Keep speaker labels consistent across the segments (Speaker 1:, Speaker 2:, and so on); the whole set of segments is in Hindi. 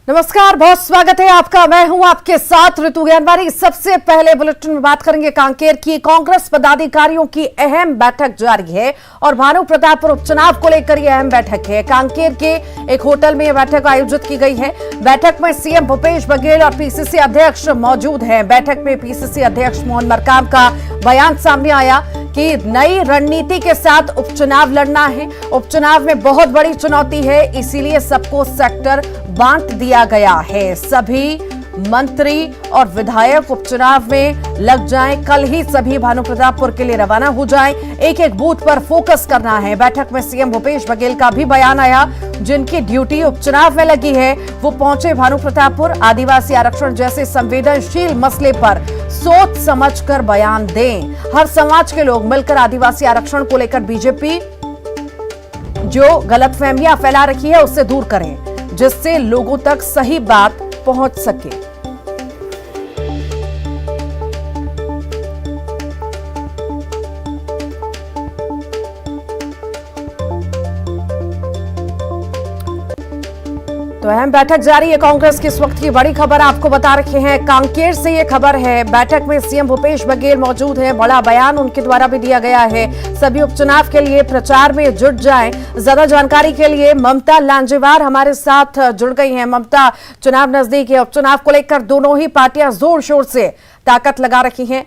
Speaker 1: नमस्कार, बहुत स्वागत है आपका। मैं हूं आपके साथ ऋतु ज्ञानवारी। सबसे पहले बुलेटिन में बात करेंगे कांकेर की। कांग्रेस पदाधिकारियों की अहम बैठक जारी है और भानु प्रतापपुर उपचुनाव को लेकर यह अहम बैठक है। कांकेर के एक होटल में यह बैठक आयोजित की गई है। बैठक में सीएम भूपेश बघेल और पीसीसी अध्यक्ष मौजूद हैं। बैठक में पीसीसी अध्यक्ष मोहन मरकाम का बयान सामने आया कि नई रणनीति के साथ उपचुनाव लड़ना है। उपचुनाव में बहुत बड़ी चुनौती है, इसीलिए सबको सेक्टर बांट दिया गया है। सभी मंत्री और विधायक उपचुनाव में लग जाएं। कल ही सभी भानु प्रतापपुर के लिए रवाना हो जाएं। एक एक बूथ पर फोकस करना है। बैठक में सीएम भूपेश बघेल का भी बयान आया। जिनकी ड्यूटी उपचुनाव में लगी है वो पहुंचे भानु प्रतापपुर। आदिवासी आरक्षण जैसे संवेदनशील मसले पर सोच समझकर बयान दें। हर समाज के लोग मिलकर आदिवासी आरक्षण को लेकर बीजेपी जो गलतफहमियां फैला रखी है उससे दूर करें, जिससे लोगों तक सही बात पहुंच सके। तो अहम बैठक जारी है। कांग्रेस की इस वक्त की बड़ी खबर आपको बता रखे हैं। कांकेर से ये खबर है। बैठक में सीएम भूपेश बघेल मौजूद हैं। बड़ा बयान उनके द्वारा भी दिया गया है। सभी उपचुनाव के लिए प्रचार में जुट जाएं। ज्यादा जानकारी के लिए ममता लांजेवार हमारे साथ जुड़ गई हैं। ममता, चुनाव नजदीक है। उपचुनाव को लेकर दोनों ही पार्टियां जोर शोर से ताकत लगा रखी हैं।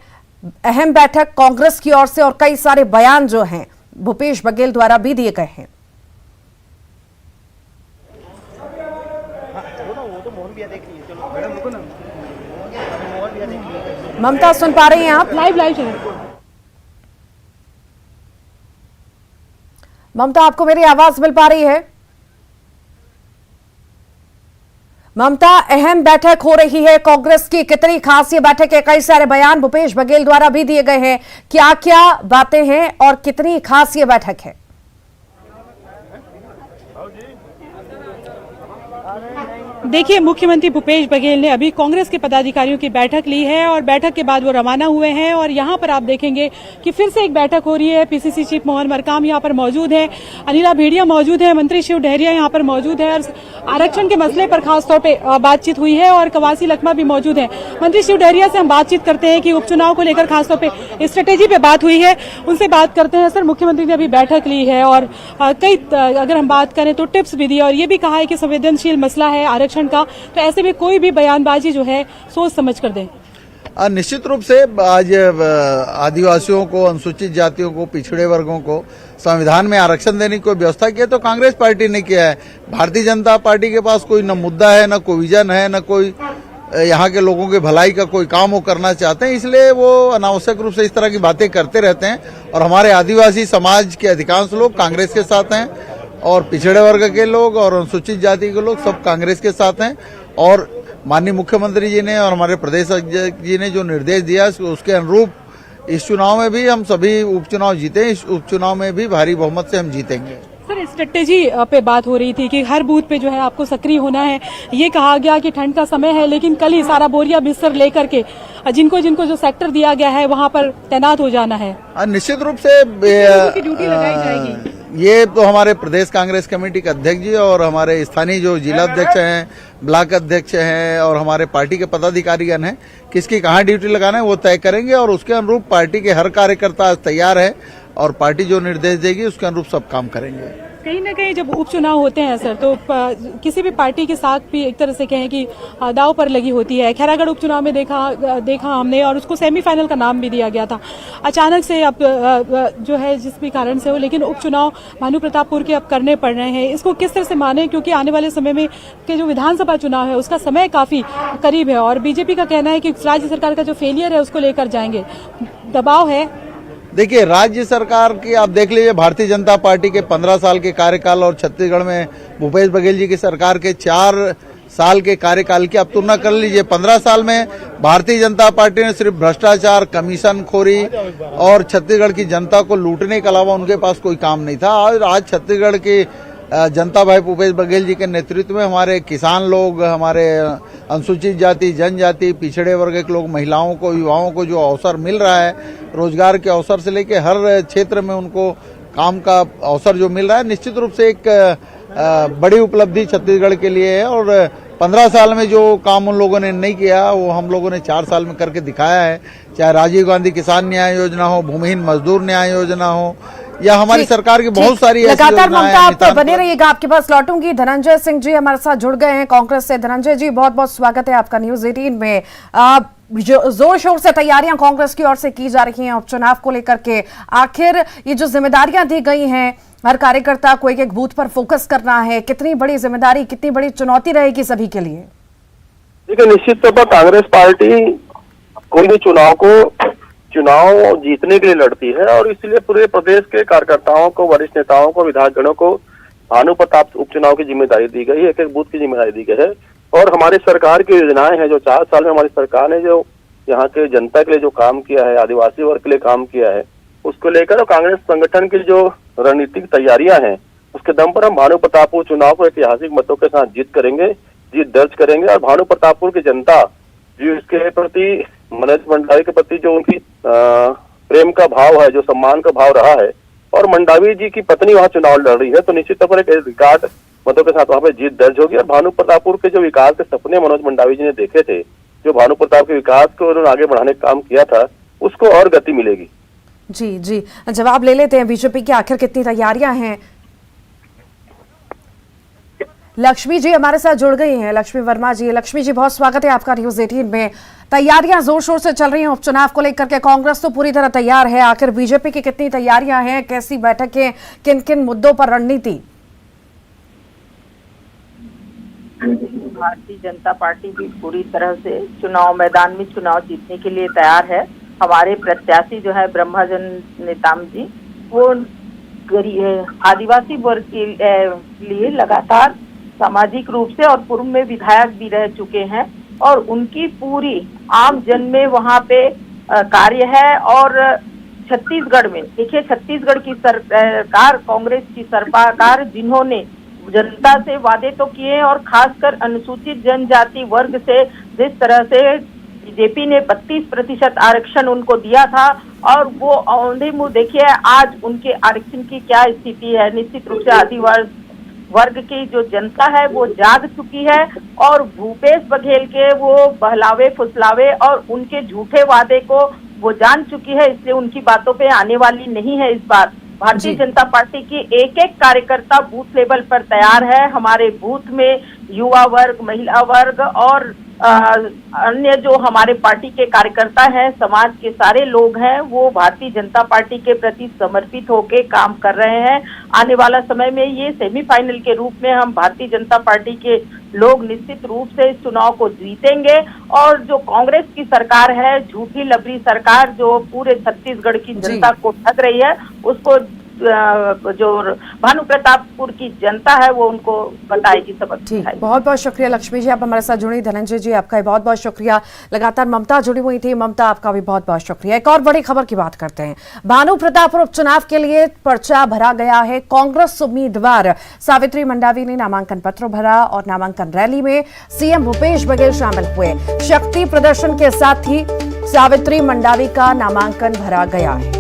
Speaker 1: अहम बैठक कांग्रेस की ओर से और कई सारे बयान जो हैं भूपेश बघेल द्वारा भी दिए गए हैं। ममता, सुन पा रही हैं आप?
Speaker 2: लाइव चल।
Speaker 1: ममता, आपको मेरी आवाज मिल पा रही है? ममता, अहम बैठक हो रही है कांग्रेस की। कितनी खास ये बैठक है? कई सारे बयान भूपेश बघेल द्वारा भी दिए गए हैं। क्या क्या बातें हैं और कितनी खास ये बैठक है?
Speaker 2: देखिए, मुख्यमंत्री भूपेश बघेल ने अभी कांग्रेस के पदाधिकारियों की बैठक ली है और बैठक के बाद वो रवाना हुए हैं। और यहाँ पर आप देखेंगे कि फिर से एक बैठक हो रही है। पीसीसी चीफ मोहन मरकाम यहाँ पर मौजूद है, अनिला भेड़िया मौजूद है, मंत्री शिव डहरिया यहाँ पर मौजूद है। और आरक्षण के मसले पर खासतौर पर बातचीत हुई है और कवासी लखमा भी मौजूद है। मंत्री शिव डहरिया से हम बातचीत करते हैं कि उपचुनाव को लेकर खासतौर पर स्ट्रेटेजी पे बात हुई है, उनसे बात करते हैं। सर, मुख्यमंत्री ने अभी बैठक ली है और कई अगर हम बात करें तो टिप्स भी दी और ये भी कहा है कि संवेदनशील मसला है आरक्षण का, तो ऐसे में कोई भी बयानबाजी जो है सोच समझ कर दें।
Speaker 3: निश्चित रूप से आज आदिवासियों को, अनुसूचित जातियों को, पिछड़े वर्गों को संविधान में आरक्षण देने की कोई व्यवस्था की है तो कांग्रेस पार्टी ने किया है। भारतीय जनता पार्टी के पास कोई न मुद्दा है, न कोई विजन है, न कोई यहाँ के लोगों की भलाई का कोई काम वो करना चाहते हैं, इसलिए वो अनावश्यक रूप से इस तरह की बातें करते रहते हैं। और हमारे आदिवासी समाज के अधिकांश लोग कांग्रेस के साथ हैं और पिछड़े वर्ग के लोग और अनुसूचित जाति के लोग सब कांग्रेस के साथ हैं। और माननीय मुख्यमंत्री जी ने और हमारे प्रदेश अध्यक्ष जी ने जो निर्देश दिया उसके अनुरूप इस चुनाव में भी हम सभी उपचुनाव जीते। इस उपचुनाव में भी भारी बहुमत से हम जीतेंगे।
Speaker 2: सर, स्ट्रेटेजी पे बात हो रही थी कि हर बूथ पे जो है आपको सक्रिय होना है। ये कहा गया कि ठंड का समय है, लेकिन कल ही सारा बोरिया बिस्तर लेकर के जिनको जिनको जो सेक्टर दिया गया है वहां पर तैनात हो जाना है।
Speaker 3: निश्चित रूप से
Speaker 2: ड्यूटी लगाई जाएगी।
Speaker 3: ये तो हमारे प्रदेश कांग्रेस कमेटी के अध्यक्ष जी और हमारे स्थानीय जो जिला अध्यक्ष हैं, ब्लॉक अध्यक्ष हैं और हमारे पार्टी के पदाधिकारीगण हैं, किसकी कहाँ ड्यूटी लगाना है वो तय करेंगे। और उसके अनुरूप पार्टी के हर कार्यकर्ता तैयार है और पार्टी जो निर्देश देगी उसके अनुरूप सब काम करेंगे।
Speaker 2: कहीं ना कहीं जब उपचुनाव होते हैं सर, तो किसी भी पार्टी के साथ भी एक तरह से कहें कि दाव पर लगी होती है। खैरागढ़ उपचुनाव में देखा हमने और उसको सेमीफाइनल का नाम भी दिया गया था। अचानक से अब जो है जिस भी कारण से हो, लेकिन उपचुनाव भानु प्रतापपुर के अब करने पड़ रहे हैं। इसको किस तरह से माने, क्योंकि आने वाले समय में के जो विधानसभा चुनाव है उसका समय काफी करीब है और बीजेपी का कहना है कि राज्य सरकार का जो फेलियर है उसको लेकर जाएंगे, दबाव है।
Speaker 3: देखिए, राज्य सरकार की आप देख लीजिए, भारतीय जनता पार्टी के 15 साल के कार्यकाल और छत्तीसगढ़ में भूपेश बघेल जी की सरकार के 4 साल के कार्यकाल की आप तुलना कर लीजिए। 15 साल में भारतीय जनता पार्टी ने सिर्फ भ्रष्टाचार, कमीशन खोरी और छत्तीसगढ़ की जनता को लूटने के अलावा उनके पास कोई काम नहीं था। आज छत्तीसगढ़ की जनता भाई भूपेश बघेल जी के नेतृत्व में हमारे किसान लोग, हमारे अनुसूचित जाति, जनजाति, पिछड़े वर्ग के लोग, महिलाओं को, युवाओं को जो अवसर मिल रहा है, रोजगार के अवसर से लेके हर क्षेत्र में उनको काम का अवसर जो मिल रहा है, निश्चित रूप से एक बड़ी उपलब्धि छत्तीसगढ़ के लिए है। और 15 साल में जो काम उन लोगों ने नहीं किया वो हम लोगों ने 4 साल में करके दिखाया है। चाहे राजीव गांधी किसान न्याय योजना हो, भूमिहीन मजदूर न्याय योजना हो, या हमारी सरकार की बहुत सारी ऐसी
Speaker 1: लगातार
Speaker 3: योजनाएं
Speaker 1: ममता, आप
Speaker 3: हैं।
Speaker 1: बने रहिएगा, आपके पास लौटूंगी। धनंजय सिंह जी हमारे साथ जुड़ गए हैं कांग्रेस से। धनंजय जी, बहुत बहुत स्वागत है आपका न्यूज 18 में। जोर शोर से तैयारियां कांग्रेस की ओर से की जा रही हैं उपचुनाव को लेकर के। आखिर ये जो जिम्मेदारियां दी गई हैं, हर कार्यकर्ता को एक एक बूथ पर फोकस करना है, कितनी बड़ी जिम्मेदारी, कितनी बड़ी चुनौती रहेगी सभी के लिए?
Speaker 4: देखिए, निश्चित तौर पर कांग्रेस पार्टी कोई भी चुनाव जीतने के लिए लड़ती है और इसलिए पूरे प्रदेश के कार्यकर्ताओं को, वरिष्ठ नेताओं को, विधायकगणों को भानु प्रताप उपचुनाव की जिम्मेदारी दी गई है, एक एक बूथ की जिम्मेदारी दी गई है। और हमारी सरकार की योजनाएं हैं, जो 4 साल में हमारी सरकार ने जो यहाँ के जनता के लिए जो काम किया है, आदिवासी वर्ग के लिए काम किया है, उसको लेकर कांग्रेस संगठन की जो रणनीतिक तैयारियां हैं, उसके दम पर हम भानु प्रतापपुर चुनाव को ऐतिहासिक मतों के साथ जीत दर्ज करेंगे। और भानु प्रतापपुर की जनता जो इसके प्रति, मनोज मंडावी के प्रति जो उनकी प्रेम का भाव है, जो सम्मान का भाव रहा है, और मंडावी जी की पत्नी वहां चुनाव लड़ रही है, तो निश्चित तौर पर एक रिकॉर्ड मतों के साथ वहां पे जीत दर्ज होगी। और भानु प्रतापपुर के जो विकास के सपने मनोज मंडावी जी ने देखे थे, जो भानु प्रताप के विकास को उन्होंने आगे बढ़ाने का काम किया था, उसको और गति मिलेगी।
Speaker 1: जी जी, जवाब ले लेते हैं बीजेपी की आखिर कितनी तैयारियां हैं। लक्ष्मी जी हमारे साथ जुड़ गई हैं, लक्ष्मी वर्मा जी। लक्ष्मी जी, बहुत स्वागत है आपका न्यूज 18 में। तैयारियां जोर शोर से चल रही हैं उपचुनाव को लेकर के। कांग्रेस तो पूरी तरह तैयार है, आखिर बीजेपी की कितनी तैयारियां हैं, कैसी बैठकें, किन किन मुद्दों पर रणनीति?
Speaker 5: भारतीय जनता पार्टी भी पूरी तरह से चुनाव मैदान में चुनाव जीतने के लिए तैयार है। हमारे प्रत्याशी जो है ब्रह्माजन नेताम जी, वो आदिवासी वर्ग के लिए लगातार सामाजिक रूप से और पूर्व में विधायक भी रह चुके हैं और उनकी पूरी आम जन में वहाँ पे कार्य है। और छत्तीसगढ़ में देखिए, छत्तीसगढ़ की सरकार, कांग्रेस की सरकार, जिन्होंने जनता से वादे तो किए और खासकर अनुसूचित जनजाति वर्ग से जिस तरह से बीजेपी ने 32% आरक्षण उनको दिया था, और वो औंधे मुंह देखिए आज उनके आरक्षण की क्या स्थिति है। निश्चित रूप से आदिवासी वर्ग की जो जनता है वो जाग चुकी है और भूपेश बघेल के वो बहलावे फुसलावे और उनके झूठे वादे को वो जान चुकी है, इसलिए उनकी बातों पे आने वाली नहीं है। इस बार भारतीय जनता पार्टी की एक एक कार्यकर्ता बूथ लेवल पर तैयार है। हमारे बूथ में युवा वर्ग, महिला वर्ग और अन्य जो हमारे पार्टी के कार्यकर्ता हैं, समाज के सारे लोग हैं, वो भारतीय जनता पार्टी के प्रति समर्पित होकर काम कर रहे हैं। आने वाला समय में ये सेमीफाइनल के रूप में हम भारतीय जनता पार्टी के लोग निश्चित रूप से इस चुनाव को जीतेंगे। और जो कांग्रेस की सरकार है, झूठी लबरी सरकार जो पूरे छत्तीसगढ़ की जनता को ठग रही है, उसको जो भानु प्रतापपुर की जनता है वो उनको बताएगी, सबक सिखाएगी।
Speaker 1: बहुत बहुत शुक्रिया लक्ष्मी जी, आप हमारे साथ जुड़ी। धनंजय जी, आपका बहुत बहुत शुक्रिया। लगातार ममता जुड़ी हुई थी, ममता आपका भी बहुत बहुत शुक्रिया। एक और बड़ी खबर की बात करते हैं। भानु प्रतापपुर उपचुनाव के लिए पर्चा भरा गया है। कांग्रेस उम्मीदवार सावित्री मंडावी ने नामांकन पत्र भरा और नामांकन रैली में सीएम भूपेश बघेल शामिल हुए। शक्ति प्रदर्शन के साथ ही सावित्री मंडावी का नामांकन भरा गया है।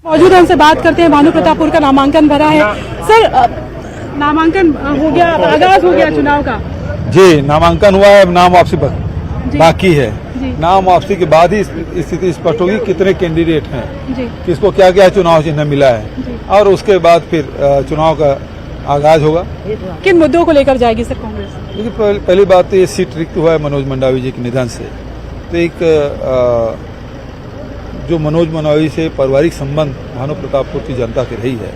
Speaker 2: मौजूद हमसे बात करते हैं। भानु प्रतापपुर का नामांकन भरा है। सर, नामांकन हो गया, आगाज हो गया चुनाव का?
Speaker 6: जी, नामांकन हुआ है, नाम वापसी बाकी है। नाम वापसी के बाद ही स्थिति स्पष्ट होगी कितने कैंडिडेट हैं, किसको क्या क्या चुनाव चिन्ह मिला है, और उसके बाद फिर चुनाव का आगाज होगा।
Speaker 2: किन मुद्दों को लेकर जाएगी सर कांग्रेस?
Speaker 6: देखिए, पहली बात तो ये सीट रिक्त हुआ है मनोज मंडावी जी के निधन से, तो एक जो मनोज मंडावी से पारिवारिक संबंध भानु प्रतापपुर की जनता की रही है,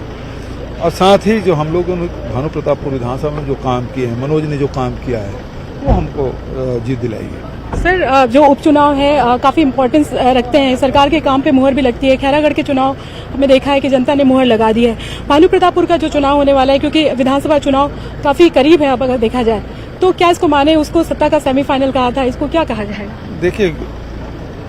Speaker 6: और साथ ही जो हम लोगों ने भानु प्रतापपुर विधानसभा में जो काम किए हैं, मनोज ने जो काम किया है, वो हमको जीत दिलाएगी।
Speaker 2: सर, जो उपचुनाव है काफी इम्पोर्टेंस रखते हैं, सरकार के काम पे मुहर भी लगती है। खैरागढ़ के चुनाव हमने देखा है कि जनता ने मुहर लगा दी है। भानु प्रतापपुर का जो चुनाव होने वाला है, क्योंकि विधानसभा चुनाव काफी करीब है, अब अगर देखा जाए तो क्या इसको माने, उसको सत्ता का सेमीफाइनल कहा था, इसको क्या कहा जाए?
Speaker 6: देखिए,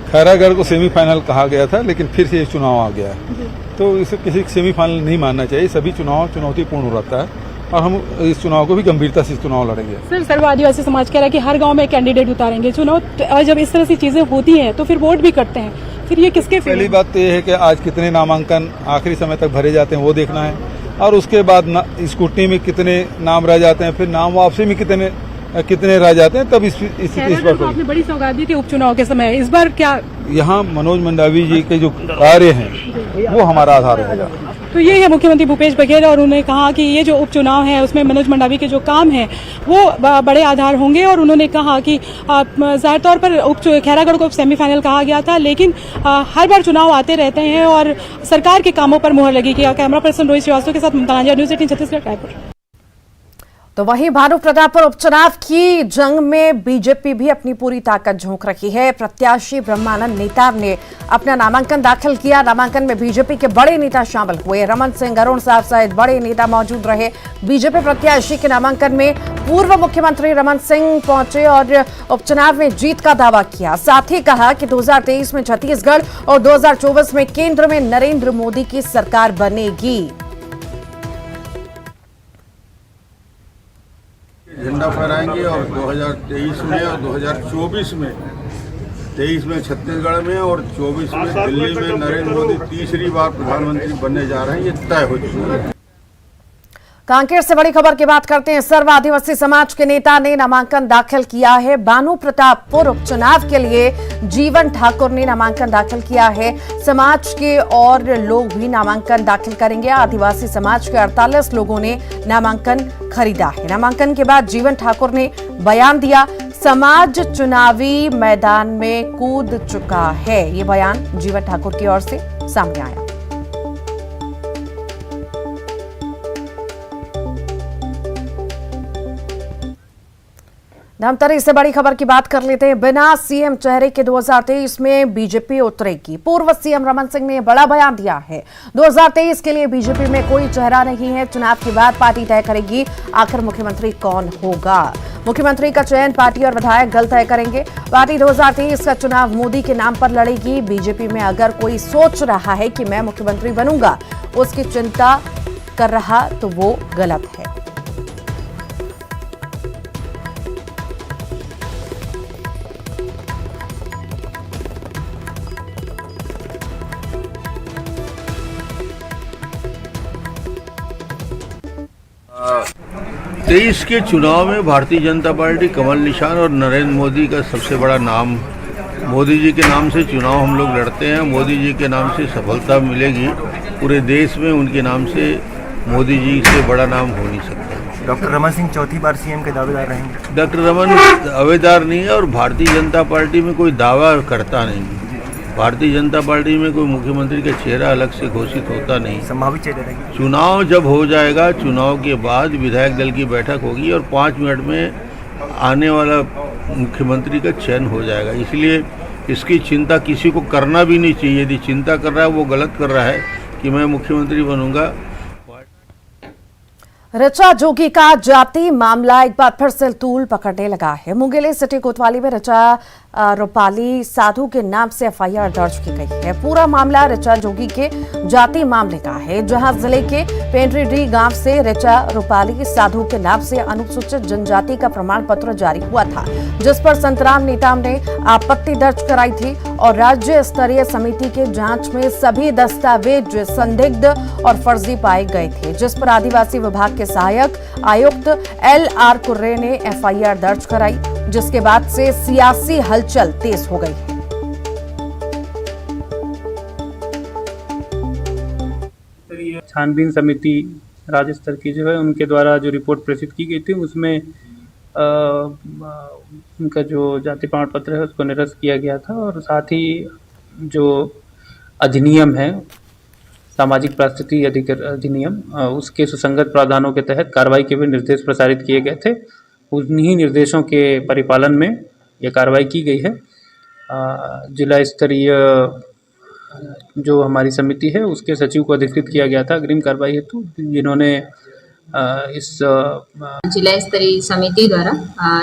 Speaker 6: खैरागढ़ को सेमीफाइनल कहा गया था, लेकिन फिर से चुनाव आ गया है, तो इसे किसी सेमीफाइनल नहीं मानना चाहिए। सभी चुनाव चुनौतीपूर्ण रहता है, और हम इस चुनाव को भी गंभीरता से इस चुनाव लड़ेंगे।
Speaker 2: सर, सर्व आदिवासी समाज कह रहा है कि हर गांव में कैंडिडेट उतारेंगे चुनाव, और जब इस तरह की चीजें होती हैं तो फिर वोट भी करते हैं, फिर ये किसके फेवर?
Speaker 6: पहली बात तो ये है कि आज कितने नामांकन आखिरी समय तक भरे जाते हैं वो देखना है, और उसके बाद स्कूटनी में कितने नाम रह जाते हैं, फिर नाम वापसी में कितने रह जाते हैं, तब इस पर
Speaker 2: आपने बड़ी सौगात दी थी उपचुनाव के समय, इस बार क्या?
Speaker 6: यहाँ मनोज मंडावी जी के जो कार्य हैं वो हमारा आधार रहेगा।
Speaker 2: तो ये है मुख्यमंत्री भूपेश बघेल, और उन्होंने कहा कि ये जो उपचुनाव है उसमें मनोज मंडावी के जो काम है वो बड़े आधार होंगे, और उन्होंने कहा कि जाहिर तौर पर खैरागढ़ को सेमीफाइनल कहा गया था, लेकिन हर बार चुनाव आते रहते हैं और सरकार के कामों पर मुहर लगेगी। कैमरा पर्सन रोहित श्रीवास्तव के साथ ममता नाजिया, न्यूज़ 18 छत्तीसगढ़, रायपुर।
Speaker 1: तो वहीं भानु प्रतापपुर उपचुनाव की जंग में बीजेपी भी अपनी पूरी ताकत झोंक रही है। प्रत्याशी ब्रह्मानंद नेतार ने अपना नामांकन दाखिल किया। नामांकन में बीजेपी के बड़े नेता शामिल हुए। रमन सिंह, अरुण साहब सहित बड़े नेता मौजूद रहे। बीजेपी प्रत्याशी के नामांकन में पूर्व मुख्यमंत्री रमन सिंह पहुंचे और उपचुनाव में जीत का दावा किया। साथ ही कहा कि 2023 में छत्तीसगढ़ और 2024 में केंद्र में नरेंद्र मोदी की सरकार बनेगी।
Speaker 7: झंडा फहराएंगे और 2023 में और 2024 में, 23 में छत्तीसगढ़ में और 24 में दिल्ली में नरेंद्र मोदी तीसरी बार प्रधानमंत्री बनने जा रहे हैं, ये तय हो चुका है।
Speaker 1: कांकेर से बड़ी खबर की बात करते हैं। सर्व आदिवासी समाज के नेता ने नामांकन दाखिल किया है। भानु प्रतापपुर उपचुनाव के लिए जीवन ठाकुर ने नामांकन दाखिल किया है। समाज के और लोग भी नामांकन दाखिल करेंगे। आदिवासी समाज के 48 लोगों ने नामांकन खरीदा है। नामांकन के बाद जीवन ठाकुर ने बयान दिया, समाज चुनावी मैदान में कूद चुका है। ये बयान जीवन ठाकुर की ओर से सामने आया। धमतरी से बड़ी खबर की बात कर लेते हैं। बिना सीएम चेहरे के 2023 में बीजेपी उतरेगी। पूर्व सीएम रमन सिंह ने बड़ा बयान दिया है। 2023 के लिए बीजेपी में कोई चेहरा नहीं है। चुनाव के बाद पार्टी तय करेगी आखिर मुख्यमंत्री कौन होगा। मुख्यमंत्री का चयन पार्टी और विधायक दल तय करेंगे। पार्टी 2023 का चुनाव मोदी के नाम पर लड़ेगी। बीजेपी में अगर कोई सोच रहा है कि मैं मुख्यमंत्री बनूंगा, उसकी चिंता कर रहा तो वो गलत है।
Speaker 7: तेईस के चुनाव में भारतीय जनता पार्टी कमल निशान और नरेंद्र मोदी का सबसे बड़ा नाम, मोदी जी के नाम से चुनाव हम लोग लड़ते हैं। मोदी जी के नाम से सफलता मिलेगी पूरे देश में, उनके नाम से मोदी जी से बड़ा नाम हो नहीं सकता।
Speaker 8: डॉक्टर रमन सिंह चौथी बार सीएम के दावेदार रहेंगे।
Speaker 7: डॉक्टर रमन दावेदार नहीं है और भारतीय जनता पार्टी में कोई दावा करता नहीं। भारतीय जनता पार्टी में कोई मुख्यमंत्री का चेहरा अलग से घोषित होता नहीं।
Speaker 8: संभावित चेहरे रहेंगे।
Speaker 7: चुनाव जब हो जाएगा, चुनाव के बाद विधायक दल की बैठक होगी और 5 मिनट में आने वाला मुख्यमंत्री का चयन हो जाएगा। इसलिए इसकी चिंता किसी को करना भी नहीं चाहिए। यदि चिंता कर रहा है वो गलत कर रहा है कि मैं मुख्यमंत्री बनूंगा।
Speaker 1: ऋचा जोगी का जाति मामला एक बार फिर से तूल पकड़ने लगा है। मुंगेली सिटी कोतवाली में ऋचा रूपाली साधु के नाम से एफआईआर दर्ज की गई है। पूरा मामला ऋचा जोगी के जाति मामले का है, जहां जिले के पेंड्रीडी गांव से ऋचा रूपाली साधु के नाम से अनुसूचित जनजाति का प्रमाण पत्र जारी हुआ था, जिस पर संतराम नेताम ने आपत्ति दर्ज कराई थी और राज्य स्तरीय समिति के जांच में सभी दस्तावेज संदिग्ध और फर्जी पाए गए थे, जिस पर आदिवासी विभाग के सहायक आयुक्त LR कुर्रे ने एफआईआर दर्ज कराई, जिसके बाद से सियासी हलचल तेज हो गई है।
Speaker 9: छानबीन समिति राज्य स्तर की जो है उनके द्वारा जो रिपोर्ट प्रेषित की गई थी उसमें उनका जो जाति प्रमाण पत्र है उसको निरस्त किया गया था और साथ ही जो अधिनियम है सामाजिक परिस्थिति अधिनियम उसके सुसंगत प्रावधानों के तहत कार्रवाई के भी निर्देश प्रसारित किए गए थे। उन्हीं निर्देशों के परिपालन में यह कार्रवाई की गई है। जिला स्तरीय जो हमारी समिति है उसके सचिव को अधिकृत किया गया था अग्रिम कार्रवाई हेतु, जिन्होंने इस
Speaker 10: जिला स्तरीय समिति द्वारा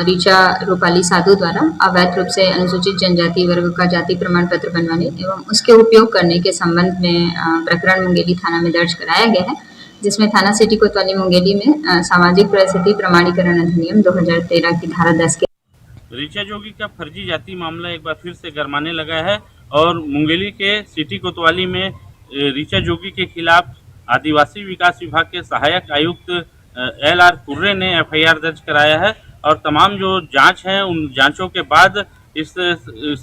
Speaker 10: ऋचा रूपाली साधु द्वारा अवैध रूप से अनुसूचित जनजाति वर्ग का जाति प्रमाण पत्र बनवाने एवं उसके उपयोग करने के संबंध में प्रकरण मुंगेली थाना में दर्ज कराया गया है, जिसमें थाना सिटी कोतवाली मुंगेली में सामाजिक परिस्थिति प्रमाणीकरण अधिनियम 2013 की धारा 10 के
Speaker 11: ऋचा जोगी का फर्जी जाति मामला एक बार फिर से गरमाने लगा है और मुंगेली के सिटी कोतवाली में ऋचा जोगी के खिलाफ आदिवासी विकास विभाग के सहायक आयुक्त LR कुर्रे ने FIR दर्ज कराया है और तमाम जो जांच है उन जांचों के बाद इस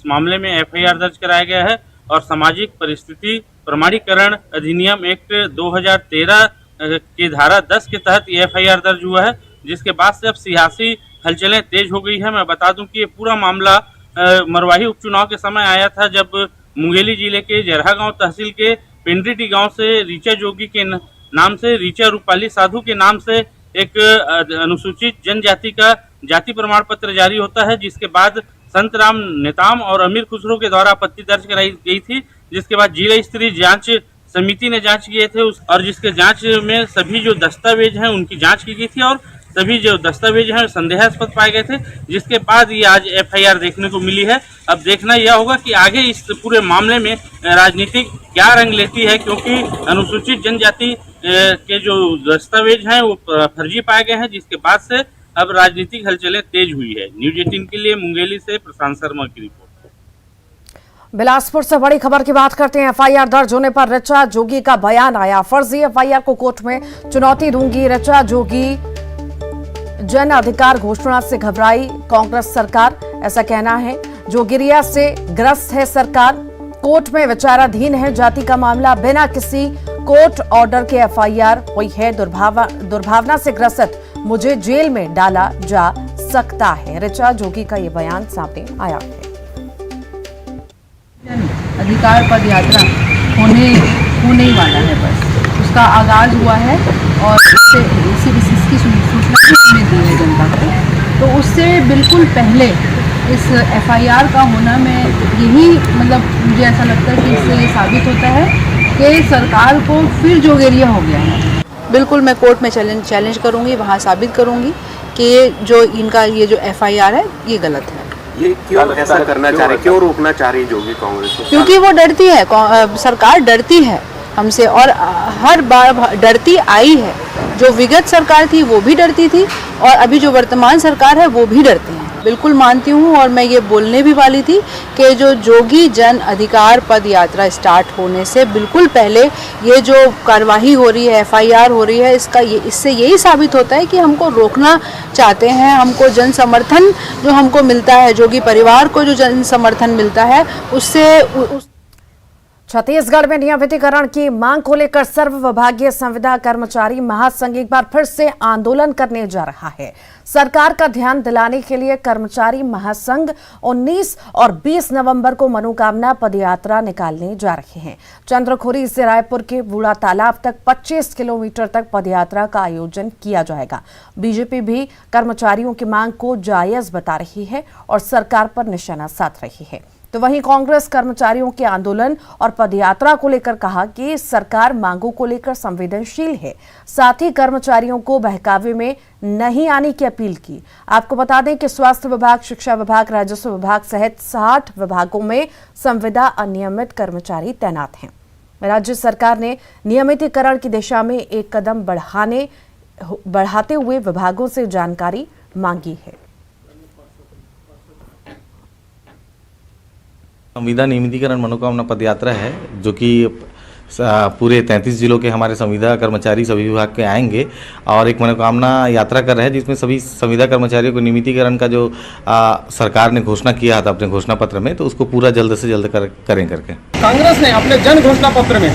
Speaker 11: मामले में FIR दर्ज कराया गया है और सामाजिक परिस्थिति प्रमाणीकरण अधिनियम एक्ट 2013 की धारा 10 के तहत ये FIR दर्ज हुआ है, जिसके बाद से अब सियासी हलचलें तेज हो गई है। मैं बता दूं कि ये पूरा मामला मरवाही उपचुनाव के समय आया था, जब मुंगेली जिले के जरहा गांव तहसील के पेंड्रीटी गांव से ऋचा जोगी के नाम से ऋचा रूपाली साधु के नाम से एक अनुसूचित जनजाति का जाति प्रमाण पत्र जारी होता है, जिसके बाद संत राम नेताम और अमीर खुसरो के द्वारा आपत्ति दर्ज कराई गई थी, जिसके बाद जिला स्तरीय जांच समिति ने जांच किए थे और जिसके जांच में सभी जो दस्तावेज हैं उनकी जांच की गई थी और सभी जो दस्तावेज हैं संदेहास्पद पाए गए थे, जिसके बाद ये आज FIR देखने को मिली है। अब देखना यह होगा कि आगे इस पूरे मामले में राजनीति क्या रंग लेती है, क्योंकि अनुसूचित जनजाति के जो दस्तावेज हैं वो फर्जी पाए गए हैं, जिसके बाद से अब राजनीतिक हलचलें तेज हुई है। न्यूज 18 के लिए मुंगेली से प्रशांत शर्मा की रिपोर्ट।
Speaker 1: बिलासपुर से बड़ी खबर की बात करते हैं। FIR दर्ज होने पर ऋचा जोगी का बयान आया। फर्जी FIR को कोर्ट में चुनौती दूंगी। ऋचा जोगी जन अधिकार घोषणा से घबराई कांग्रेस सरकार, ऐसा कहना है। जोगिरिया से ग्रस्त है सरकार, कोर्ट में विचाराधीन है जाति का मामला। बिना किसी कोर्ट ऑर्डर के FIR हुई है। दुर्भावना से ग्रसित मुझे जेल में डाला जा सकता है। ऋचा जोगी का ये बयान सामने आया है।
Speaker 12: अधिकार पद यात्रा होने ही वाला है, बस उसका आगाज हुआ है और इसकी सूचना हमने दी है जनता को। तो उससे बिल्कुल पहले इस FIR का होना में यही मुझे ऐसा लगता है कि इससे ये साबित होता है कि सरकार को फिर जोगेरिया हो गया है। बिल्कुल मैं कोर्ट में चैलेंज करूंगी, वहाँ साबित करूंगी कि ये जो FIR है ये गलत है।
Speaker 13: ये क्यों ऐसा करना चाह रही, क्यों रोकना चाह रही जोगी कांग्रेस को?
Speaker 12: क्योंकि वो डरती है, सरकार डरती है हमसे और हर बार डरती आई है। जो विगत सरकार थी वो भी डरती थी और अभी जो वर्तमान सरकार है वो भी डरती है। बिल्कुल मानती हूँ और मैं ये बोलने भी वाली थी कि जो जोगी जन अधिकार पद यात्रा स्टार्ट होने से बिल्कुल पहले ये जो कार्यवाही हो रही है, FIR हो रही है, इससे यही साबित होता है कि हमको रोकना चाहते हैं। हमको जन समर्थन जो हमको मिलता है, जोगी परिवार को जो जन समर्थन मिलता है, उससे
Speaker 1: छत्तीसगढ़ में नियमितीकरण की मांग को लेकर सर्व विभागीय संविदा कर्मचारी महासंघ एक बार फिर से आंदोलन करने जा रहा है। सरकार का ध्यान दिलाने के लिए कर्मचारी महासंघ 19 और 20 नवंबर को मनोकामना पदयात्रा निकालने जा रहे हैं। चंद्रखुरी से रायपुर के बूढ़ा तालाब तक 25 किलोमीटर तक पदयात्रा का आयोजन किया जाएगा। बीजेपी भी कर्मचारियों की मांग को जायज बता रही है और सरकार पर निशाना साध रही है। तो वहीं कांग्रेस कर्मचारियों के आंदोलन और पदयात्रा को लेकर कहा कि सरकार मांगों को लेकर संवेदनशील है, साथ ही कर्मचारियों को बहकावे में नहीं आने की अपील की। आपको बता दें कि स्वास्थ्य विभाग, शिक्षा विभाग, राजस्व विभाग सहित 60 विभागों में संविदा अनियमित कर्मचारी तैनात हैं। राज्य सरकार ने नियमितीकरण की दिशा में एक कदम बढ़ाते हुए विभागों से जानकारी मांगी है।
Speaker 14: संविदा नियमितीकरण मनोकामना पदयात्रा है, जो कि पूरे 33 जिलों के हमारे संविदा कर्मचारी सभी विभाग के आएंगे और एक मनोकामना यात्रा कर रहे हैं, जिसमें सभी संविदा कर्मचारियों को नियमितीकरण का जो सरकार ने घोषणा किया था अपने घोषणा पत्र में, तो उसको पूरा जल्द से जल्द करें करके
Speaker 15: कांग्रेस ने अपने जन घोषणा पत्र में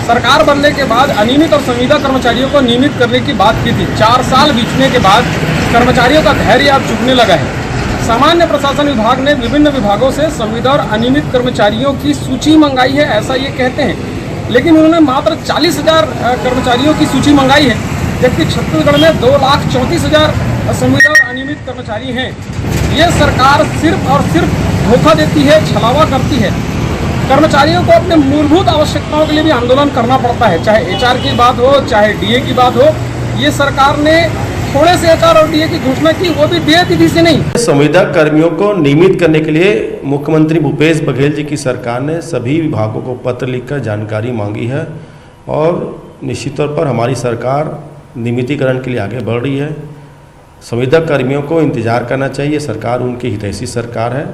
Speaker 15: सरकार बनने के बाद अनियमित और संविदा कर्मचारियों को नियमित करने की बात की थी। 4 साल बीतने के बाद कर्मचारियों का धैर्य अब चुकने लगा है। सामान्य प्रशासन विभाग ने विभिन्न विभागों से संविदा और अनियमित कर्मचारियों की सूची मंगाई है, ऐसा ये कहते हैं, लेकिन उन्होंने मात्र 40,000 कर्मचारियों की सूची मंगाई है, जबकि छत्तीसगढ़ में 2,34,000 संविदा और अनियमित कर्मचारी हैं। ये सरकार सिर्फ और सिर्फ धोखा देती है, छलावा करती है। कर्मचारियों को अपने मूलभूत आवश्यकताओं के लिए भी आंदोलन करना पड़ता है, चाहे HR की बात हो, चाहे DA की बात हो। ये सरकार ने थोड़े से HR और DA की घोषणा की, वो भी देय तिथि से नहीं।
Speaker 13: संविदा कर्मियों को नियमित करने के लिए मुख्यमंत्री भूपेश बघेल जी की सरकार ने सभी विभागों को पत्र लिखकर जानकारी मांगी है और निश्चित तौर पर हमारी सरकार नियमितीकरण के लिए आगे बढ़ रही है। संविदा कर्मियों को इंतज़ार करना चाहिए, सरकार उनकी हितैषी सरकार है।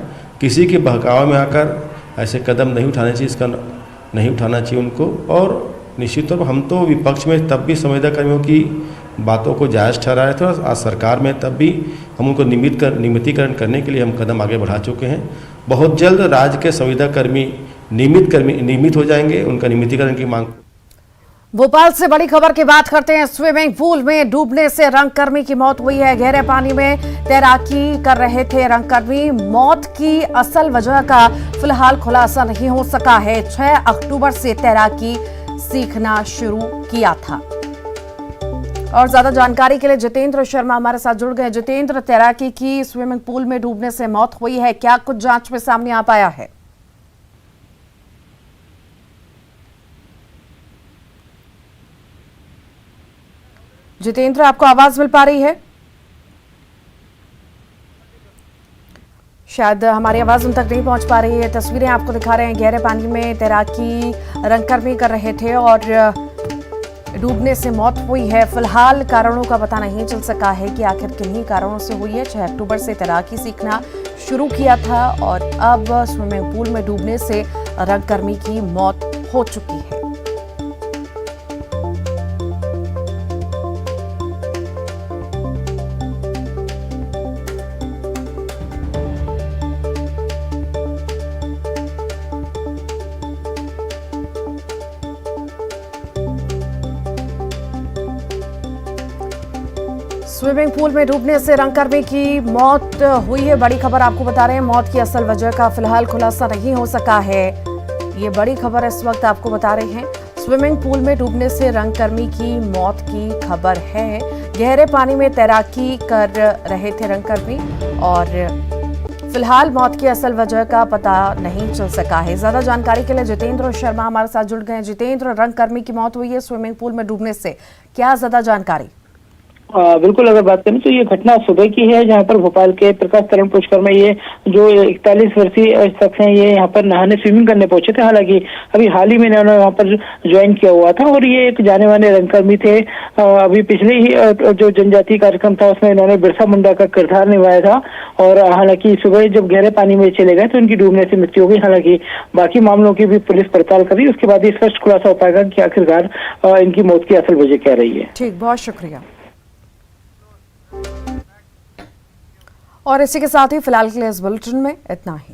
Speaker 13: किसी के बहकावे में आकर ऐसे कदम नहीं उठाने चाहिए, इसका नहीं उठाना चाहिए उनको। और निश्चित तौर पर हम तो विपक्ष में तब भी संविदा कर्मियों की बातों को जायज़ ठहराए थे, और आज सरकार में तब भी हम उनको नियमितीकरण करने के लिए हम कदम आगे बढ़ा चुके हैं। बहुत जल्द राज्य के संविदा कर्मी नियमित हो जाएंगे, उनका नियमितीकरण की मांग।
Speaker 1: भोपाल से बड़ी खबर की बात करते हैं। स्विमिंग पूल में डूबने से रंगकर्मी की मौत हुई है। गहरे पानी में तैराकी कर रहे थे रंगकर्मी। मौत की असल वजह का फिलहाल खुलासा नहीं हो सका है। 6 अक्टूबर से तैराकी सीखना शुरू किया था। और ज्यादा जानकारी के लिए जितेंद्र शर्मा हमारे साथ जुड़ गए। जितेंद्र, तैराकी की स्विमिंग पूल में डूबने से मौत हुई है, क्या कुछ जांच में सामने आ पाया है? जितेंद्र, आपको आवाज मिल पा रही है? शायद हमारी आवाज उन तक नहीं पहुंच पा रही है। तस्वीरें आपको दिखा रहे हैं। गहरे पानी में तैराकी रंगकर्मी कर रहे थे और डूबने से मौत हुई है। फिलहाल कारणों का पता नहीं चल सका है कि आखिर किन्हीं कारणों से हुई है। 6 अक्टूबर से तैराकी सीखना शुरू किया था और अब स्विमिंग पूल में डूबने से रंगकर्मी की मौत हो चुकी है। स्विमिंग पूल में डूबने से रंगकर्मी की मौत हुई है। बड़ी खबर आपको बता रहे हैं। मौत की असल वजह का फिलहाल खुलासा नहीं हो सका है। ये बड़ी खबर इस वक्त आपको बता रहे हैं। स्विमिंग पूल में डूबने से रंगकर्मी की मौत की खबर है। गहरे पानी में तैराकी कर रहे थे रंगकर्मी और फिलहाल मौत की असल वजह का पता नहीं चल सका है। ज्यादा जानकारी के लिए जितेंद्र शर्मा हमारे साथ जुड़ गए। जितेंद्र, रंगकर्मी की मौत हुई है स्विमिंग पूल में डूबने से, क्या ज्यादा जानकारी?
Speaker 16: बिल्कुल, अगर बात करें तो ये घटना सुबह की है, जहां पर भोपाल के प्रकाश तरण पुष्कर में ये जो 41 वर्षीय शख्स हैं, ये यहाँ पर नहाने स्विमिंग करने पहुंचे थे। हालांकि अभी हाल ही में इन्होंने वहाँ पर ज्वाइन किया हुआ था और ये एक जाने माने रंगकर्मी थे। अभी पिछले ही जो जनजातीय कार्यक्रम था उसमें इन्होंने बिरसा मुंडा का किरदार निभाया था और हालांकि सुबह जब गहरे पानी में चले गए तो इनकी डूबने से मृत्यु हो गई। हालांकि बाकी मामलों की भी पुलिस पड़ताल करी, उसके बाद ही स्पष्ट खुलासा हो पाएगा कि आखिरकार इनकी मौत की असल वजह क्या रही है।
Speaker 1: ठीक, बहुत शुक्रिया। और इसी के साथ ही फिलहाल के लिए इस बुलेटिन में इतना ही।